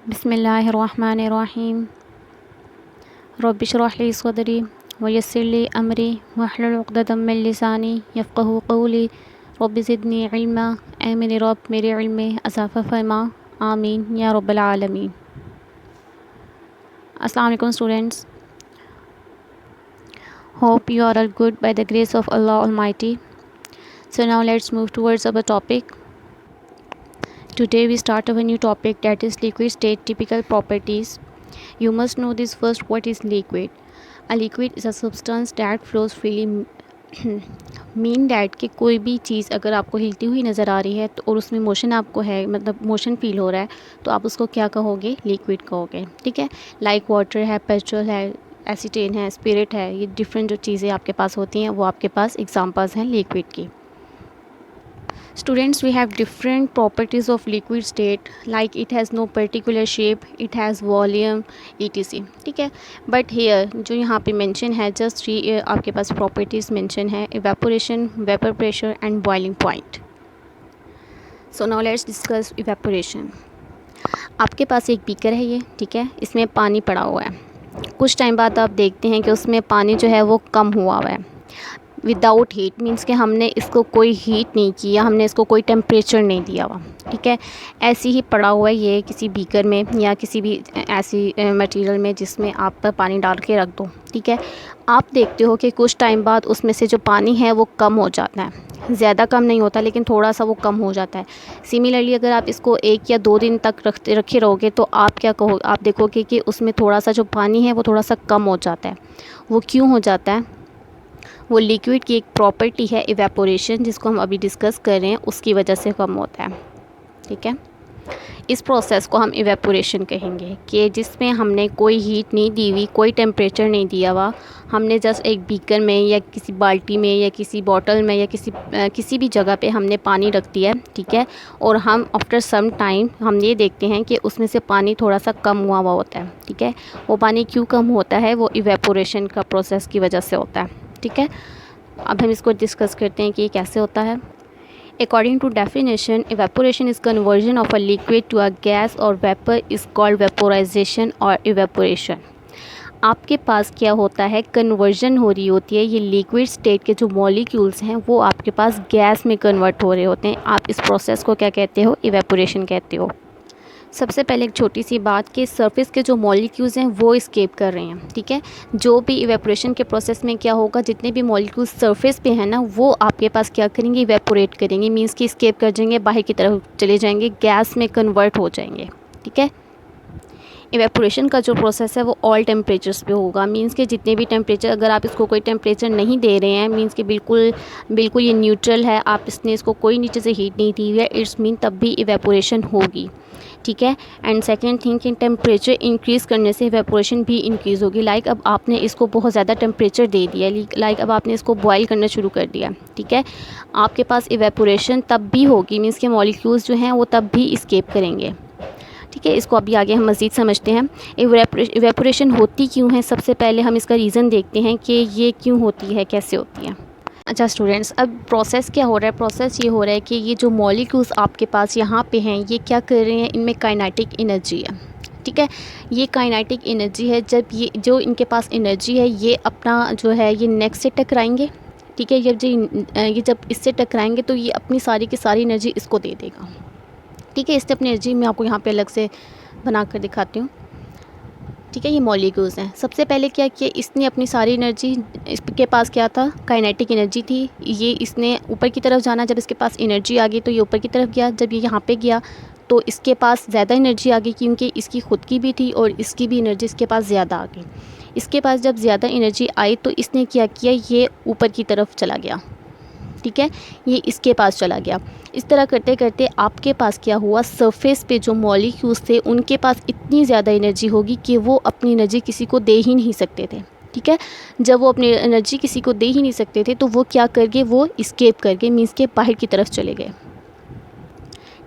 बिस्मिल्लाहिर्रहमानिर्रहीम रब्बिश्रह ली सदरी वयस्सिर ली अमरी वहलुल उक़दतम मिन लिसानी यफ़क़हू क़ौली रब्बि ज़िदनी इल्मा। ऐ मेरे रब मेरे इल्म में इज़ाफ़ा फ़रमा, आमीन या रब्बल आलमीन। अस्सलाम वालेकुम students, hope you are all good by the grace of Allah Almighty. So now let's move towards our topic. Today we start our new topic, that is liquid state typical properties. You must know this first. What is liquid? A liquid is a substance that flows freely. Mean that कि कोई भी चीज़ अगर आपको हिलती हुई नज़र आ रही है तो और उसमें मोशन आपको है, मतलब मोशन फील हो रहा है, तो आप उसको क्या कहोगे? लिक्विड कहोगे। ठीक है, लाइक वाटर है, पेट्रोल है, एसीटेन है, स्पिरिट है, ये डिफरेंट जो चीज़ें आपके पास होती हैं वो आपके पास एग्जांपल्स हैं लिक्विड की। Students, we have different properties of liquid state, like it has no particular shape, it has volume, etc. ठीक है, बट हेयर जो यहाँ पे मेंशन है जस्ट थ्री आपके पास प्रॉपर्टीज़ मेंशन है: evaporation, vapour pressure and boiling point. So now let's discuss evaporation. आपके पास एक बीकर है ये, ठीक है, इसमें पानी पड़ा हुआ है। कुछ टाइम बाद आप देखते हैं कि उसमें पानी जो है वो कम हुआ हुआ है। विदाउट हीट मीन्स कि हमने इसको कोई हीट नहीं किया, हमने इसको कोई टेम्परेचर नहीं दिया हुआ, ठीक है, ऐसे ही पड़ा हुआ है ये किसी बीकर में या किसी भी ऐसी मटेरियल में जिसमें आप पानी डाल के रख दो। ठीक है, आप देखते हो कि कुछ टाइम बाद उसमें से जो पानी है वो कम हो जाता है, ज़्यादा कम नहीं होता लेकिन थोड़ा सा वो कम हो जाता है। सिमिलरली अगर आप इसको 1 या 2 दिन तक रखे रहोगे तो आप क्या कहो, आप देखोगे कि उसमें थोड़ा सा जो पानी है वो थोड़ा सा कम हो जाता है। वो क्यों हो जाता है? वो लिक्विड की एक प्रॉपर्टी है इवेपोरेशन, जिसको हम अभी डिस्कस कर रहे हैं, उसकी वजह से कम होता है। ठीक है, इस प्रोसेस को हम इवेपोरेशन कहेंगे कि जिसमें हमने कोई हीट नहीं दी हुई, कोई टेम्परेचर नहीं दिया हुआ, हमने जस्ट एक बीकर में या किसी बाल्टी में या किसी बॉटल में या किसी भी जगह पे हमने पानी रख दिया है। ठीक है, और हम आफ्टर सम टाइम हम ये देखते हैं कि उसमें से पानी थोड़ा सा कम हुआ हुआ होता है। ठीक है, वो पानी क्यों कम होता है? वो इवेपोरेशन का प्रोसेस की वजह से होता है। ठीक है, अब हम इसको डिस्कस करते हैं कि ये कैसे होता है। According to definition, evaporation is conversion of a liquid to a gas or vapor is called vaporization or evaporation. आपके पास क्या होता है? कन्वर्जन हो रही होती है, ये लिक्विड स्टेट के जो मॉलिक्यूल्स हैं वो आपके पास गैस में कन्वर्ट हो रहे होते हैं। आप इस प्रोसेस को क्या कहते हो? इवेपोरेशन कहते हो। सबसे पहले एक छोटी सी बात कि सरफेस के जो मॉलिक्यूल्स हैं वो एस्केप कर रहे हैं। ठीक है, जो भी इवेपोरेशन के प्रोसेस में क्या होगा, जितने भी मॉलिक्यूल्स सरफेस पे हैं ना वो आपके पास क्या करेंगे? इवेपोरेट करेंगे, मींस कि एस्केप कर जाएंगे, बाहर की तरफ चले जाएंगे, गैस में कन्वर्ट हो जाएंगे। ठीक है, इवेपोरेशन का जो प्रोसेस है वो ऑल टेम्परेचर्स पे होगा, मींस कि जितने भी टेम्परेचर, अगर आप इसको कोई टेम्परेचर नहीं दे रहे हैं, मींस कि बिल्कुल बिल्कुल ये न्यूट्रल है, आप इसको कोई नीचे से हीट नहीं दी है, इट्स मीन तब भी इवेपोरेशन होगी। ठीक है, एंड सेकेंड थिंग कि टेम्परेचर इंक्रीज़ करने से इवेपोरेशन भी इंक्रीज़ होगी। लाइक अब आपने इसको बहुत ज़्यादा टेम्परेचर दे दिया, लाइक अब आपने इसको बॉयल करना शुरू कर दिया। ठीक है, आपके पास इवेपोरेशन तब भी होगी, मीन्स के मॉलिक्यूल्स जो हैं वो तब भी इस्केप करेंगे। ठीक है, इसको अभी आगे हम मज़ीद समझते हैं। इवेपोरेशन होती क्यों है? सबसे पहले हम इसका रीज़न देखते हैं कि ये क्यों होती है, कैसे होती है। अच्छा स्टूडेंट्स, अब प्रोसेस क्या हो रहा है? प्रोसेस ये हो रहा है कि ये जो मॉलिक्यूल्स आपके पास यहाँ पे हैं ये क्या कर रहे हैं? इनमें काइनेटिक एनर्जी है। ठीक है, ये काइनेटिक एनर्जी है, जब ये जो इनके पास एनर्जी है ये अपना जो है ये नेक्स्ट से टकराएंगे। ठीक है, ये जब इससे टकराएंगे तो ये अपनी सारी की सारी एनर्जी इसको दे देगा। ठीक है, इससे अपनी एनर्जी मैं आपको यहाँ पे अलग से बना कर दिखाती हूँ। ठीक है, ये मॉलिक्यूल्स हैं। सबसे पहले क्या किया इसने? अपनी सारी एनर्जी, इसके पास क्या था? काइनेटिक एनर्जी थी। ये इसने ऊपर की तरफ जाना, जब इसके पास एनर्जी आ गई तो ये ऊपर की तरफ गया। जब ये यहाँ पे गया तो इसके पास ज़्यादा एनर्जी आ गई, क्योंकि इसकी ख़ुद की भी थी और इसकी भी एनर्जी इसके पास ज़्यादा आ गई। इसके पास जब ज़्यादा एनर्जी आई तो इसने क्या किया? ये ऊपर की तरफ चला गया। ठीक है, ये इसके पास चला गया। इस तरह करते करते आपके पास क्या हुआ? सरफेस पे जो मॉलिक्यूल्स थे उनके पास इतनी ज़्यादा एनर्जी होगी कि वो अपनी एनर्जी किसी को दे ही नहीं सकते थे। ठीक है, जब वो अपनी एनर्जी किसी को दे ही नहीं सकते थे तो वो क्या कर गए? वो इस्केप कर गए, मीन्स के बाहर की तरफ चले गए।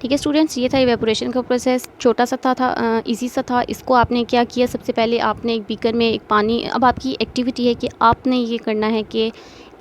ठीक है स्टूडेंट्स, ये था इवेपोरेशन का प्रोसेस। छोटा सा था, इजी सा था। इसको आपने क्या किया? सबसे पहले आपने एक बीकर में एक पानी, अब आपकी एक्टिविटी है कि आपने ये करना है कि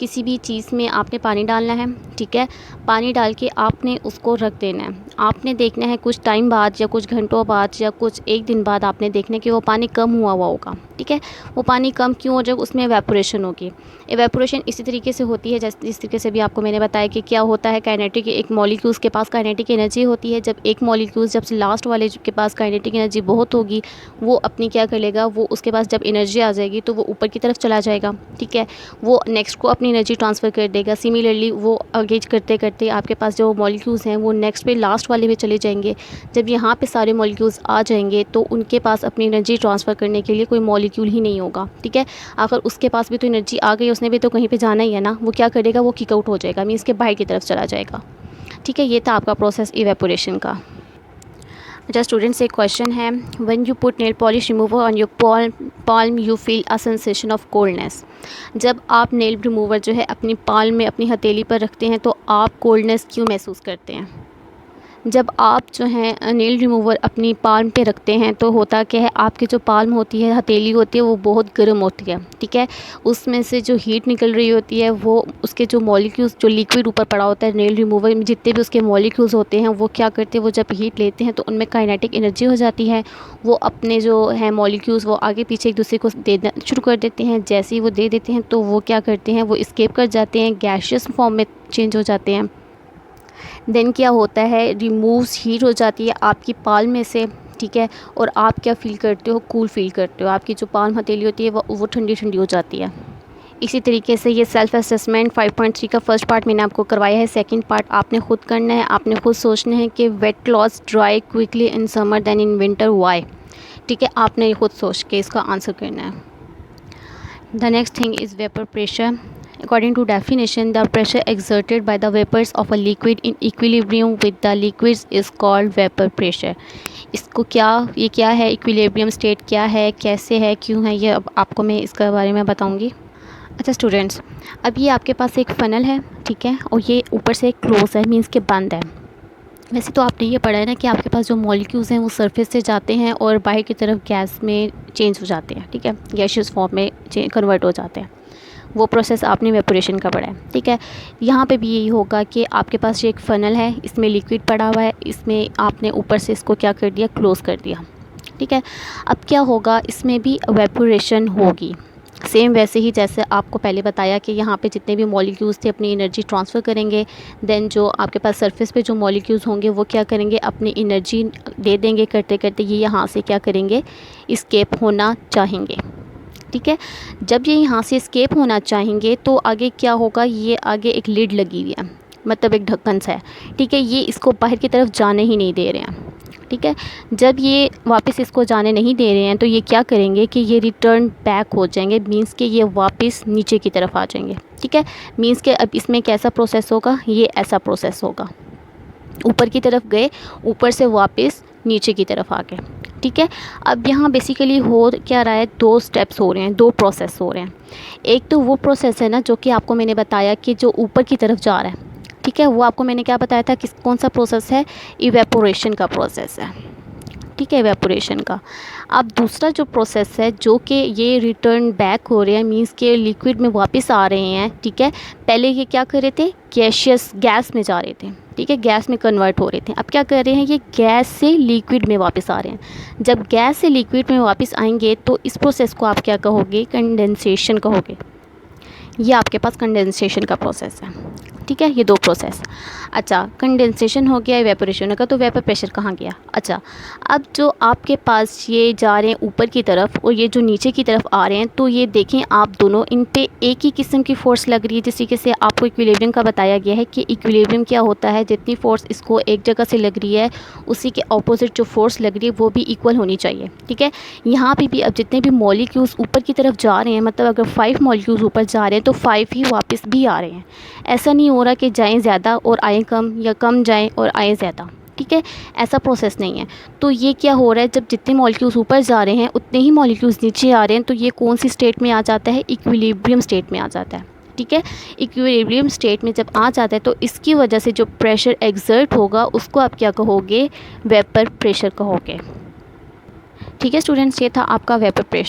किसी भी चीज़ में आपने पानी डालना है, ठीक है। पानी डाल के आपने उसको रख देना है। आपने देखना है कुछ टाइम बाद या कुछ घंटों बाद या कुछ एक दिन बाद आपने देखना है कि वो पानी कम हुआ होगा, ठीक है। वो पानी कम क्यों हो जाएगा, उसमें एवेपोरेशन होगी। एवेपोरेशन इसी तरीके से होती है जिस तरीके से भी आपको मैंने बताया कि क्या होता है, काइनेटिक, एक मॉलिक्यूल्स के पास काइनेटिक एनर्जी होती है। जब एक मॉलिक्यूल्स जब लास्ट वाले के पास काइनेटिक एनर्जी बहुत होगी, वो अपनी क्या कर लेगा, वो उसके पास जब एनर्जी आ जाएगी तो वो ऊपर की तरफ चला जाएगा, ठीक है। वो नेक्स्ट को अपनी एनर्जी ट्रांसफ़र कर देगा। सिमिलरली वो आगे करते करते आपके पास जो मॉलिक्यूल्स हैं वो नेक्स्ट पे लास्ट वाले में चले जाएंगे। जब यहाँ पे सारे मॉलिक्यूल्स आ जाएंगे तो उनके पास अपनी एनर्जी ट्रांसफ़र करने के लिए कोई मॉलिक्यूल ही नहीं होगा, ठीक है। अगर उसके पास भी तो एनर्जी आ गई, उसने भी तो कहीं पे जाना ही है ना, वो क्या करेगा, वो किक आउट हो जाएगा, मीन्स के बाहर की तरफ चला जाएगा, ठीक है। ये था आपका प्रोसेस इवेपोरेशन का। अच्छा स्टूडेंट्स, एक क्वेश्चन है, when you put nail polish remover on your palm you feel a sensation of coldness. जब आप नेल रिमूवर जो है अपनी पाल्म में, अपनी हथेली पर रखते हैं तो आप कोल्डनेस क्यों महसूस करते हैं। जब आप जो है नेल रिमूवर अपनी पाल्म पे रखते हैं तो होता क्या है, आपकी जो पाल्म होती है, हथेली होती है, वो बहुत गर्म होती है, ठीक है। उसमें से जो हीट निकल रही होती है वो उसके जो मॉलिक्यूल्स, जो लिक्विड ऊपर पड़ा होता है नेल रिमूवर में, जितने भी उसके मॉलिक्यूल्स होते हैं वो क्या करते हैं, वो जब हीट लेते हैं तो उनमें काइनेटिक एनर्जी हो जाती है। वो अपने जो है मॉलिक्यूल्स वो आगे पीछे एक दूसरे को देना शुरू कर देते हैं। जैसे ही वो दे देते हैं तो वो क्या करते हैं, वो एस्केप कर जाते हैं, गैसियस फॉर्म में चेंज हो जाते हैं। देन क्या होता है, रिमूव्स, हीट हो जाती है आपकी पाल्म में से, ठीक है। और आप क्या फ़ील करते हो, कूल फील करते हो। आपकी जो पाल्म हथेली होती है वो ठंडी ठंडी हो जाती है। इसी तरीके से ये सेल्फ़ असेसमेंट 5.3 का फर्स्ट पार्ट मैंने आपको करवाया है। सेकंड पार्ट आपने खुद करना है, आपने खुद सोचना है कि wet clothes dry quickly in summer than in winter, why, ठीक है। आपने खुद सोच के इसका आंसर करना है। The next thing is vapour pressure. According to definition, the pressure exerted by the vapors of a liquid in equilibrium with the liquids is called vapor pressure. इसको ये क्या है, इक्विलिब्रियम स्टेट क्या है, कैसे है, क्यों है, ये अब आपको मैं इसके बारे में बताऊंगी। अच्छा स्टूडेंट्स, अब ये आपके पास एक फ़नल है, ठीक है, और ये ऊपर से क्लोज है, मीन्स के बंद है। वैसे तो आपने ये पढ़ा है ना कि आपके पास जो मॉलिक्यूल्स हैं वो सरफेस से जाते हैं और बाहर की तरफ गैस में चेंज हो जाते हैं, ठीक है, गैसियस फॉर्म में कन्वर्ट हो जाते हैं। वो प्रोसेस आपने वेपोरेशन का पढ़ा है, ठीक है। यहाँ पे भी यही होगा कि आपके पास ये एक फ़नल है, इसमें लिक्विड पड़ा हुआ है, इसमें आपने ऊपर से इसको क्या कर दिया, क्लोज़ कर दिया, ठीक है। अब क्या होगा, इसमें भी वेपोरेशन होगी, सेम वैसे ही जैसे आपको पहले बताया कि यहाँ पे जितने भी मॉलिक्यूल्स थे अपनी एनर्जी ट्रांसफ़र करेंगे। देन जो आपके पास सरफेस पे जो मॉलिक्यूल्स होंगे वो क्या करेंगे, अपनी एनर्जी दे देंगे, करते करते ये यहाँ से क्या करेंगे, एस्केप होना चाहेंगे, ठीक है। जब ये यहाँ से एस्केप होना चाहेंगे तो आगे क्या होगा, ये आगे एक लिड लगी हुई है, मतलब एक ढक्कन सा है, ठीक है। ये इसको बाहर की तरफ जाने ही नहीं दे रहे हैं, ठीक है। जब ये वापस इसको जाने नहीं दे रहे हैं तो ये क्या करेंगे कि ये रिटर्न बैक हो जाएंगे, मींस के ये वापस नीचे की तरफ आ जाएंगे, ठीक है। मींस के अब इसमें कैसा प्रोसेस होगा, ये ऐसा प्रोसेस होगा, ऊपर की तरफ गए, ऊपर से वापस नीचे की तरफ आ गए, ठीक है। अब यहाँ बेसिकली हो क्या रहा है, दो स्टेप्स हो रहे हैं, दो प्रोसेस हो रहे हैं। एक तो वो प्रोसेस है ना जो कि आपको मैंने बताया कि जो ऊपर की तरफ जा रहा है, ठीक है, वो आपको मैंने क्या बताया था, कौन सा प्रोसेस है, इवेपोरेशन का प्रोसेस है, ठीक है, इवेपोरेशन का। अब दूसरा जो प्रोसेस है जो कि ये रिटर्न बैक हो रहे हैं, मींस के लिक्विड में वापस आ रहे हैं, ठीक है। पहले ये क्या कर रहे थे, गैस में जा रहे थे, ठीक है, गैस में कन्वर्ट हो रहे थे। अब क्या कर रहे हैं, ये गैस से लिक्विड में वापस आ रहे हैं। जब गैस से लिक्विड में वापस आएंगे तो इस प्रोसेस को आप क्या कहोगे, कंडेंसेशन कहोगे। ये आपके पास कंडेंसेशन का प्रोसेस है, ठीक है, ये दो प्रोसेस। अच्छा, कंडेंसेशन हो गया, इवेपोरेशन होगा, तो वेपर प्रेशर कहाँ गया। अच्छा, अब जो आपके पास ये जा रहे हैं ऊपर की तरफ और ये जो नीचे की तरफ आ रहे हैं, तो ये देखें आप दोनों, इन पे एक ही किस्म की फ़ोर्स लग रही है। जिस तरीके से आपको इक्विलिब्रियम का बताया गया है कि इक्विलिब्रियम क्या होता है, जितनी फ़ोर्स इसको एक जगह से लग रही है उसी के ऑपोजिट जो फ़ोर्स लग रही है वो भी इक्वल होनी चाहिए, ठीक है। यहाँ पर भी अब जितने भी मॉलिक्यूल्स ऊपर की तरफ जा रहे हैं, मतलब अगर 5 मॉलिक्यूल्स ऊपर जा रहे हैं तो 5 ही वापस भी आ रहे हैं। ऐसा नहीं हो रहा कि जाएं ज़्यादा और आए कम, या कम जाएं और आए ज़्यादा, ठीक है, ऐसा प्रोसेस नहीं है। तो ये क्या हो रहा है, जब जितने मॉलिक्यूल्स ऊपर जा रहे हैं उतने ही मॉलिक्यूल्स नीचे आ रहे हैं, तो ये कौन सी स्टेट में आ जाता है, इक्विलिब्रियम स्टेट में आ जाता है, ठीक है। इक्विलिब्रियम स्टेट में जब आ जाता है तो इसकी वजह से जो प्रेशर एग्जर्ट होगा उसको आप क्या कहोगे, वेपर प्रेशर कहोगे, ठीक है स्टूडेंट्स। ये था आपका वेपर प्रेशर।